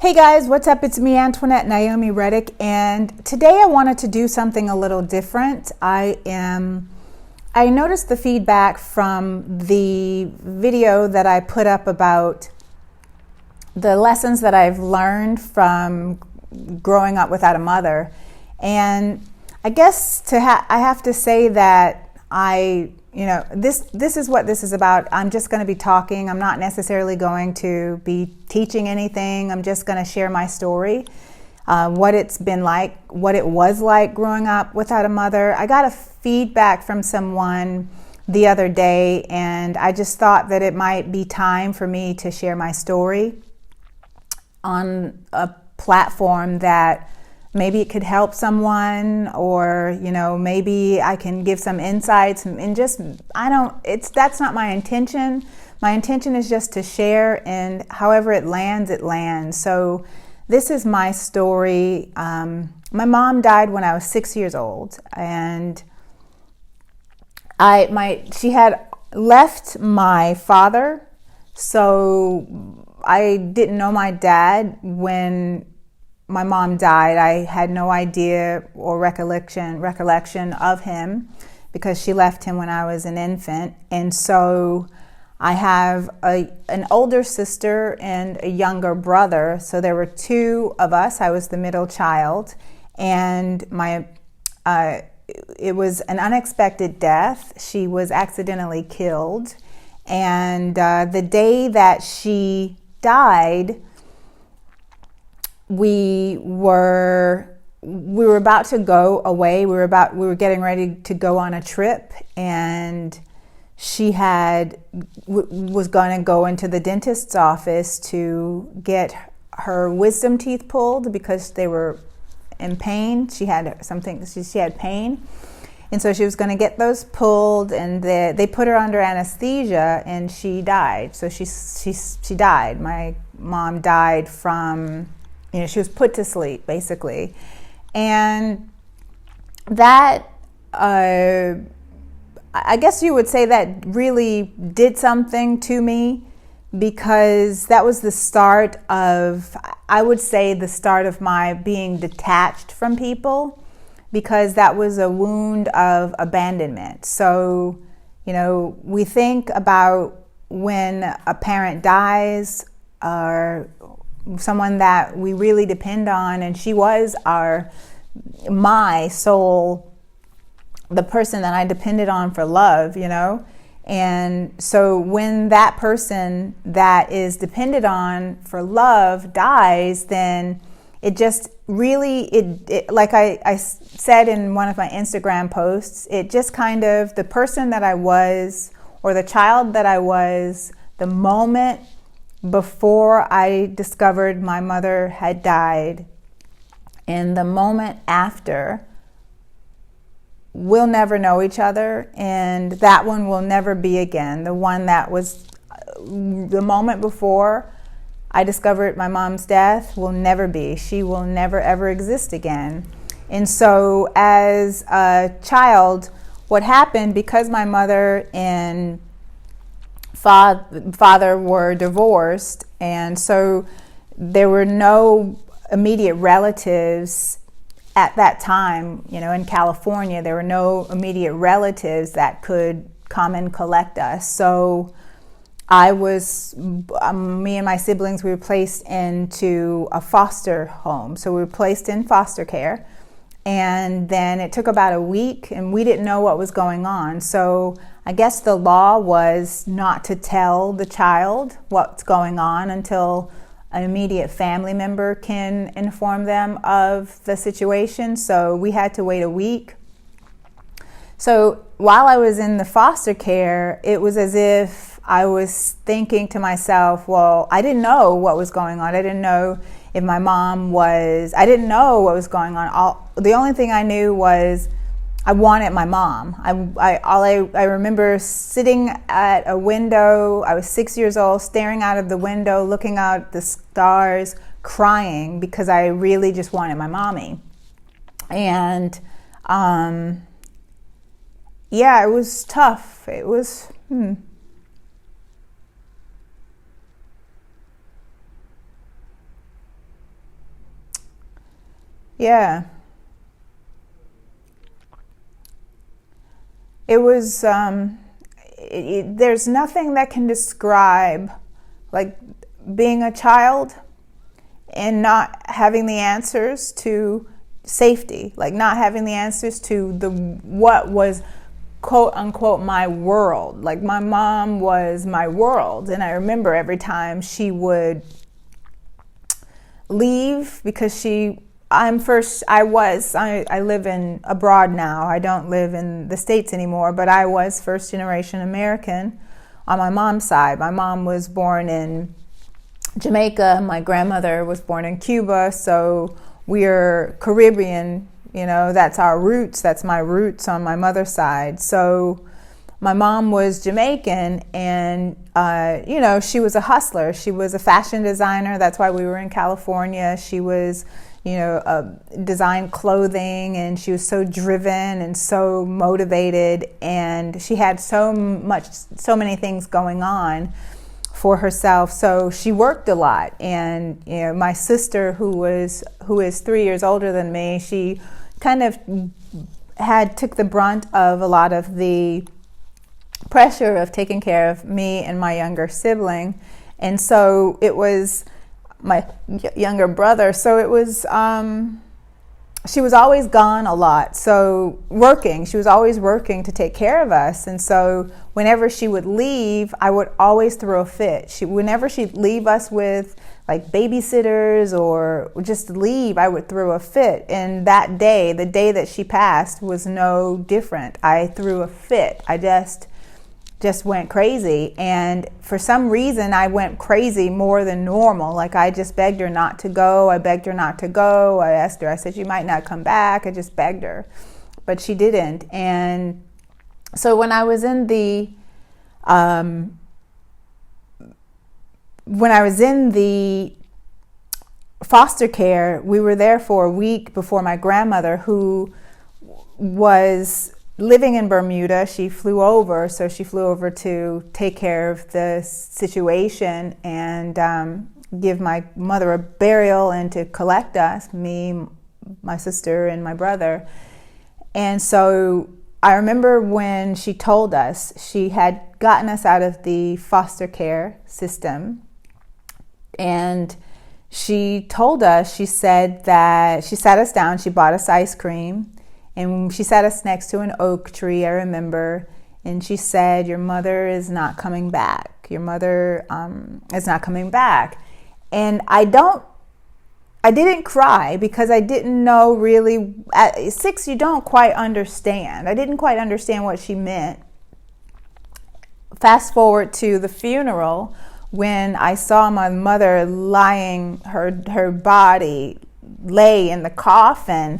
Hey guys, what's up? It's me, Antoinette Naomi Reddick, and today I wanted to do something a little different. I noticed the feedback from the video that I put up about the lessons that I've learned from growing up without a mother. And I guess I have to say that this is what this is about. I'm just going to be talking. I'm not necessarily going to be teaching anything. I'm just going to share my story, what it's been like, what it was like growing up without a mother. I got a feedback from someone the other day, and I just thought that it might be time for me to share my story on a platform that maybe it could help someone, or maybe I can give some insights, and that's not my intention. My intention is just to share, and however it lands, it lands. So this is my story. My mom died when I was 6 years old, and she had left my father, so I didn't know my dad when my mom died. I had no idea or recollection of him because she left him when I was an infant. And so I have an older sister and a younger brother. So there were two of us. I was the middle child, and it was an unexpected death. She was accidentally killed. And the day that she died, we were about to go away. We were getting ready to go on a trip, and she was going to go into the dentist's office to get her wisdom teeth pulled because they were in pain. She had pain, and so she was going to get those pulled, and they put her under anesthesia, and she died. So she died. My mom died from, she was put to sleep, basically. And that, I guess you would say that really did something to me, because that was the start of my being detached from people, because that was a wound of abandonment. So, we think about when a parent dies, or someone that we really depend on, and she was my soul, the person that I depended on for love, and so when that person that is depended on for love dies, then it just really, like I said in one of my Instagram posts, it just kind of, the person that I was, or the child that I was, the moment before I discovered my mother had died, and the moment after, we'll never know each other, and that one will never be again. The one that was the moment before I discovered my mom's death will never be. She will never ever exist again. And so as a child, what happened, because my mother and father were divorced, and so there were no immediate relatives at that time. In California, there were no immediate relatives that could come and collect us. So me and my siblings, we were placed into a foster home. So we were placed in foster care, and then it took about a week, and we didn't know what was going on. So I guess the law was not to tell the child what's going on until an immediate family member can inform them of the situation. So we had to wait a week. So while I was in the foster care, it was as if I was thinking to myself, well, I didn't know what was going on. I didn't know if my mom I didn't know what was going on. The only thing I knew was I wanted my mom. I remember sitting at a window. I was 6 years old, staring out of the window, looking out at the stars, crying, because I really just wanted my mommy. And it was tough. It was Yeah. It was, there's nothing that can describe like being a child and not having the answers to safety, like not having the answers to the what was quote unquote my world. Like my mom was my world, and I remember every time she would leave because I live in abroad now. I don't live in the States anymore, but I was first generation American on my mom's side. My mom was born in Jamaica. My grandmother was born in Cuba, so we're Caribbean, that's our roots. That's my roots on my mother's side. So my mom was Jamaican, and, she was a hustler. She was a fashion designer. That's why we were in California. She was, designed clothing, and she was so driven and so motivated, and she had so many things going on for herself. So she worked a lot. And, my sister, who is 3 years older than me, she kind of took the brunt of a lot of the pressure of taking care of me and my younger sibling. And so it was my younger brother. So it was, she was always gone a lot. So she was always working to take care of us. And so whenever she would leave, I would always throw a fit. Whenever she'd leave us with like babysitters or just leave, I would throw a fit. And that day, the day that she passed, was no different. I threw a fit. I just went crazy. And for some reason, I went crazy more than normal. Like I just begged her not to go. I begged her not to go. I asked her, I said, you might not come back. I just begged her, but she didn't. And so when I was in the, foster care, we were there for a week before my grandmother, who was living in Bermuda. She flew over to take care of the situation and give my mother a burial and to collect us, me, my sister, and my brother. And so I remember when she told us she had gotten us out of the foster care system, and she told us, she said that she sat us down, she bought us ice cream, and she sat us next to an oak tree, I remember, and she said, your mother is not coming back. Your mother is not coming back. And I didn't cry because I didn't know really. At 6, you don't quite understand. I didn't quite understand what she meant. Fast forward to the funeral, when I saw my mother lying, her body lay in the coffin,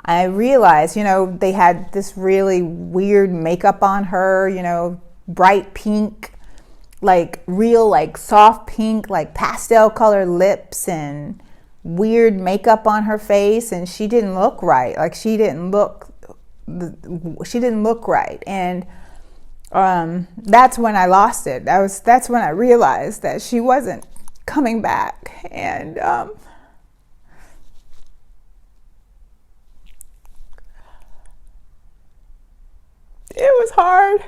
I realized, they had this really weird makeup on her, bright pink, like real, like soft pink, like pastel colored lips and weird makeup on her face. And she didn't look right. Like she didn't look right. And that's when I lost it. That's when I realized that she wasn't coming back. And, it was hard.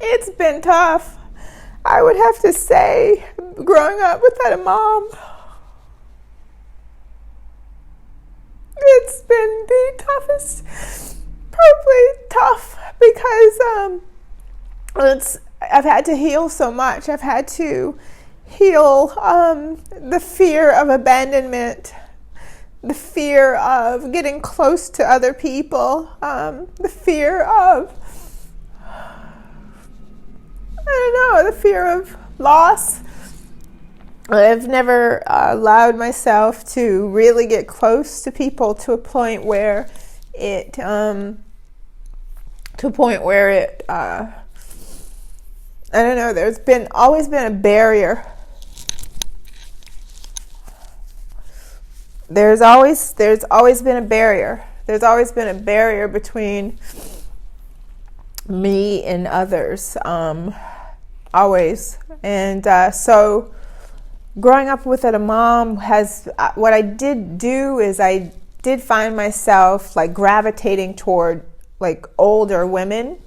It's been tough. I would have to say, growing up without a mom, it's been the toughest. Probably tough because I've had to heal so much. I've had to heal the fear of abandonment, the fear of getting close to other people, the fear of, the fear of loss. I've never allowed myself to really get close to people to a point where it, there's always been a barrier. There's always been a barrier. There's always been a barrier between me and others. always. And so growing up with a mom has, what I did do is I did find myself like gravitating toward like older women.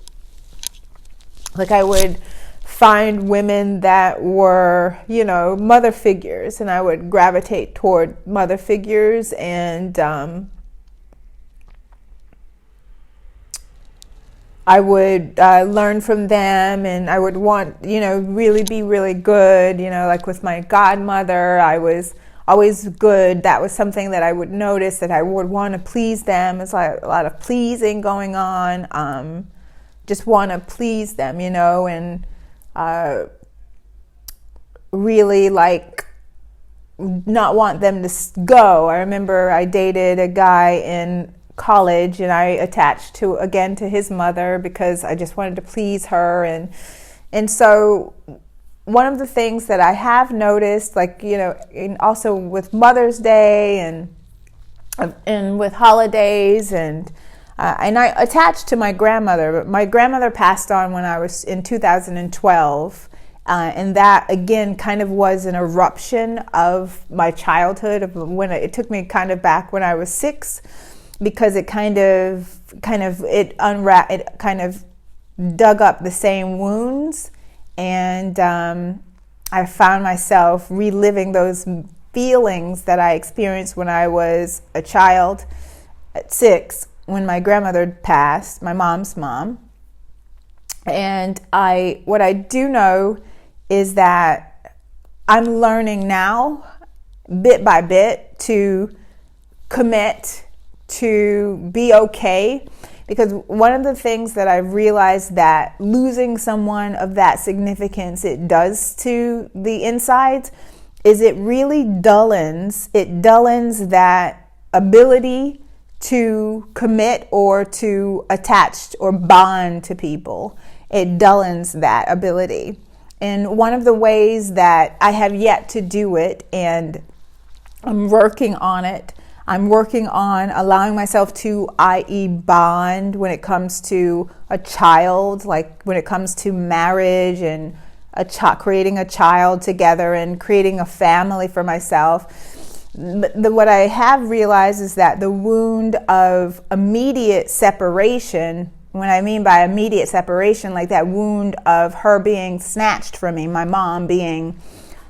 Like I would find women that were, you know, mother figures, and I would gravitate toward mother figures, and I would learn from them, and I would want, you know, really be really good, you know, like with my godmother, I was always good. That was something that I would notice, that I would want to please them. It's like a lot of pleasing going on, just want to please them, you know, and really like not want them to go. I remember I dated a guy in college, and I attached to his mother because I just wanted to please her, and so one of the things that I have noticed, like, you know, also with Mother's Day and with holidays, and I attached to my grandmother, but my grandmother passed on when I was in 2012. And that, again, kind of was an eruption of my childhood, of when it took me kind of back when I was 6, because it kind of dug up the same wounds, and I found myself reliving those feelings that I experienced when I was a child at 6, when my grandmother passed, my mom's mom. And what I do know is that I'm learning now, bit by bit, to commit, to be okay. Because one of the things that I've realized that losing someone of that significance it does to the insides is it really dullens that ability to commit or to attach or bond to people. It dullens that ability. And one of the ways that I have yet to do it, and I'm working on it, I'm working on allowing myself to, i.e., bond when it comes to a child, like when it comes to marriage and creating a child together and creating a family for myself. What I have realized is that the wound of immediate separation, when I mean by immediate separation, like that wound of her being snatched from me, my mom being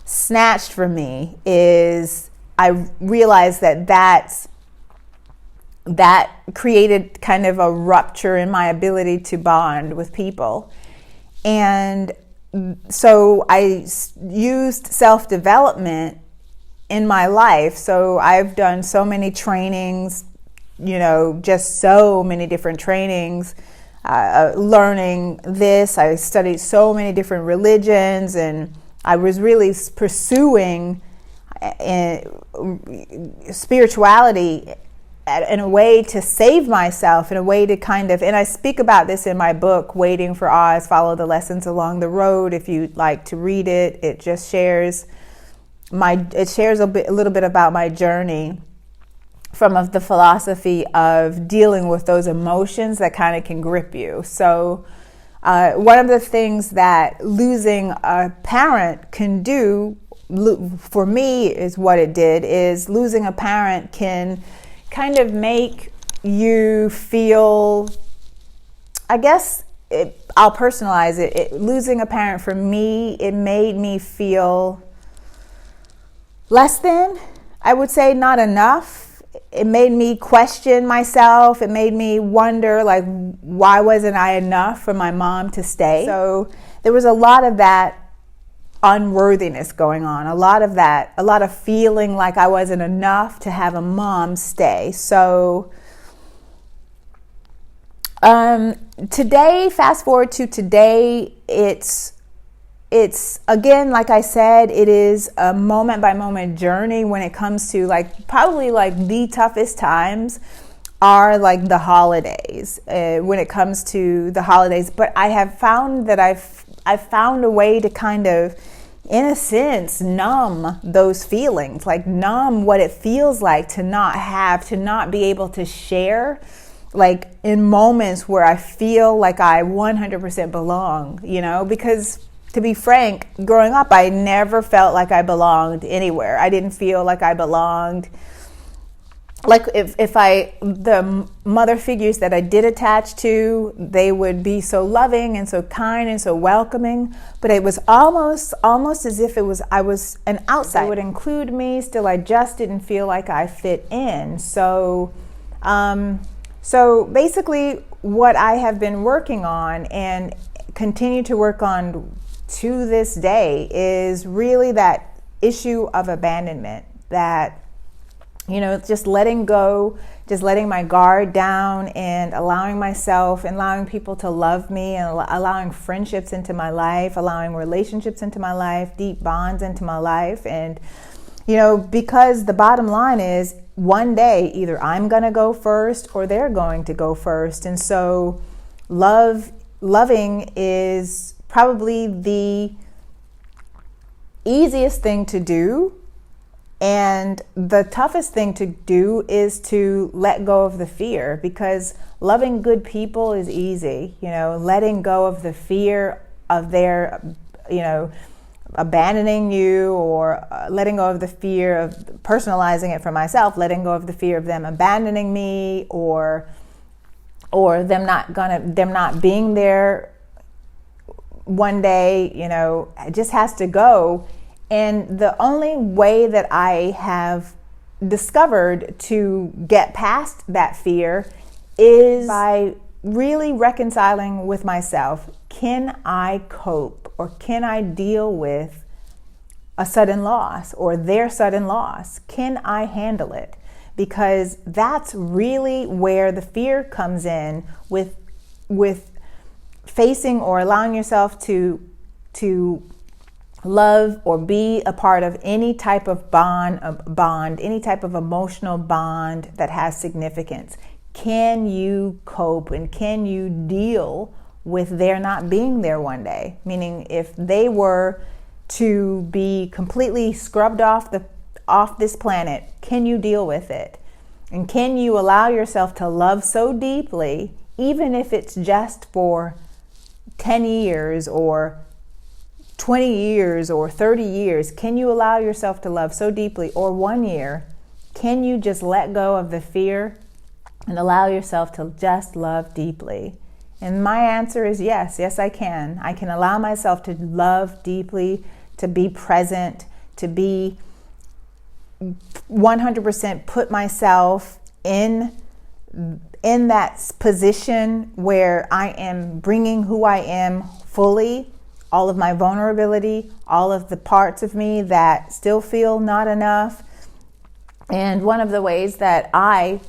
snatched from me, is I realized that created kind of a rupture in my ability to bond with people. And so I used self-development in my life. So I've done so many trainings, you know, just so many different trainings, learning this. I studied so many different religions, and I was really pursuing spirituality in a way to save myself, in a way to kind of, and I speak about this in my book, Waiting for Oz, Follow the Lessons Along the Road. If you'd like to read it, it just shares a little bit about my journey from the philosophy of dealing with those emotions that kind of can grip you. So one of the things that losing a parent can do, for me, is what it did, is losing a parent can kind of make you feel, I guess, I'll personalize it. Losing a parent, for me, it made me feel less than, I would say, not enough. It made me question myself. It made me wonder, like, why wasn't I enough for my mom to stay? So there was a lot of that unworthiness going on, a lot of feeling like I wasn't enough to have a mom stay. So today, fast forward to today, it's again, like I said, it is a moment by moment journey when it comes to, like, probably like the toughest times are like the holidays, when it comes to the holidays. But I have found that I've found a way to kind of, in a sense, numb those feelings, like numb what it feels like to not be able to share, like in moments where I feel like I 100% belong, you know, because to be frank, growing up, I never felt like I belonged anywhere. I didn't feel like I belonged. Like the mother figures that I did attach to, they would be so loving and so kind and so welcoming, but it was almost as if I was an outsider. They would include me, still I just didn't feel like I fit in. So basically what I have been working on and continue to work on to this day is really that issue of abandonment, that just letting go, just letting my guard down and allowing myself and allowing people to love me and allowing friendships into my life, allowing relationships into my life, deep bonds into my life. And, because the bottom line is one day either I'm going to go first or they're going to go first. And so loving is probably the easiest thing to do. And the toughest thing to do is to let go of the fear, because loving good people is easy. Letting go of the fear of their, abandoning you, or letting go of the fear of personalizing it for myself, letting go of the fear of them abandoning me, or them not being there one day, it just has to go. And the only way that I have discovered to get past that fear is by really reconciling with myself. Can I cope, or can I deal with a sudden loss or their sudden loss? Can I handle it? Because that's really where the fear comes in with facing or allowing yourself to love or be a part of any type of bond, any type of emotional bond that has significance. Can you cope and can you deal with their not being there one day? Meaning, if they were to be completely scrubbed off this planet, can you deal with it? And can you allow yourself to love so deeply, even if it's just for 10 years or 20 years or 30 years? Can you allow yourself to love so deeply, or 1 year? Can you just let go of the fear and allow yourself to just love deeply? And my answer is yes. Yes, I can. I can allow myself to love deeply, to be present, to be 100% put myself in that position where I am bringing who I am fully, all of my vulnerability, all of the parts of me that still feel not enough. And one of the ways that I,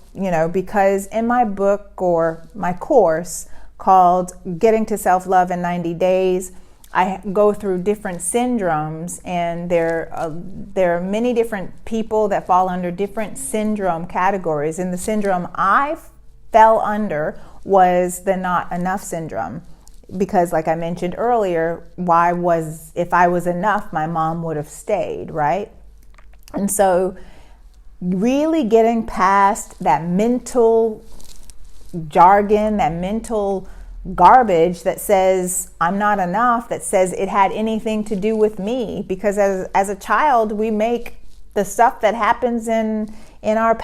because in my book or my course called Getting to Self-Love in 90 Days, I go through different syndromes, and there are many different people that fall under different syndrome categories. And the syndrome I fell under was the not enough syndrome. Because like I mentioned earlier, if I was enough, my mom would have stayed, right? And so really getting past that mental jargon, that mental garbage that says I'm not enough, that says it had anything to do with me. Because as a child, we make the stuff that happens in our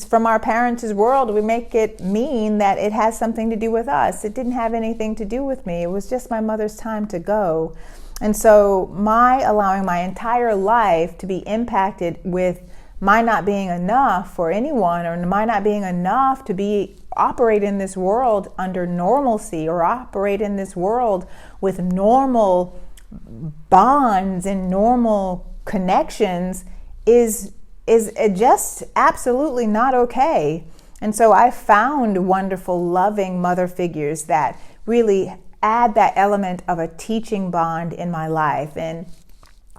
from our parents' world, we make it mean that it has something to do with us. It didn't have anything to do with me. It was just my mother's time to go. And so my allowing my entire life to be impacted with my not being enough for anyone, or my not being enough to operate in this world under normalcy, or operate in this world with normal bonds and normal connections is just absolutely not okay. And so I found wonderful, loving mother figures that really add that element of a teaching bond in my life. And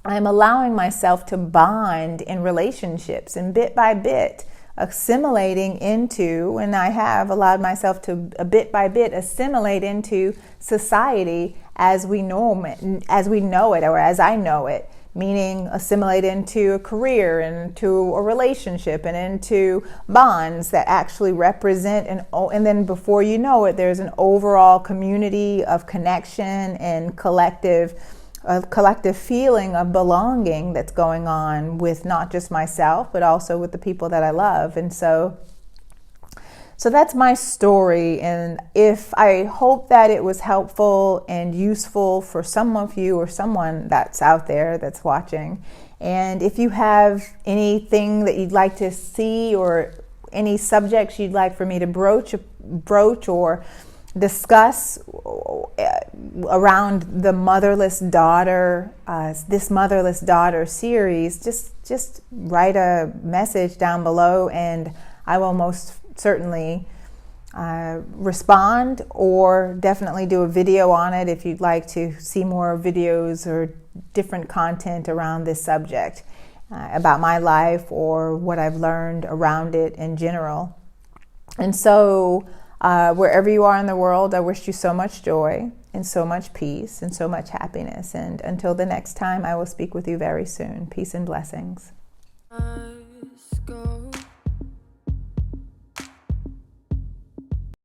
I'm allowing myself to bond in relationships, and bit by bit assimilating into, and I have allowed myself to bit by bit assimilate into society as we know it, or as I know it. Meaning assimilate into a career, and into a relationship, and into bonds that actually represent and then before you know it, there's an overall community of connection and collective a collective feeling of belonging that's going on with not just myself, but also with the people that I love. And so that's my story. And if I hope that it was helpful and useful for some of you or someone that's out there that's watching. And if you have anything that you'd like to see or any subjects you'd like for me to broach or discuss around the Motherless Daughter, this Motherless Daughter series, just write a message down below and I will most certainly respond, or definitely do a video on it if you'd like to see more videos or different content around this subject, about my life or what I've learned around it in general. And so wherever you are in the world, I wish you so much joy and so much peace and so much happiness. And until the next time, I will speak with you very soon. Peace and blessings.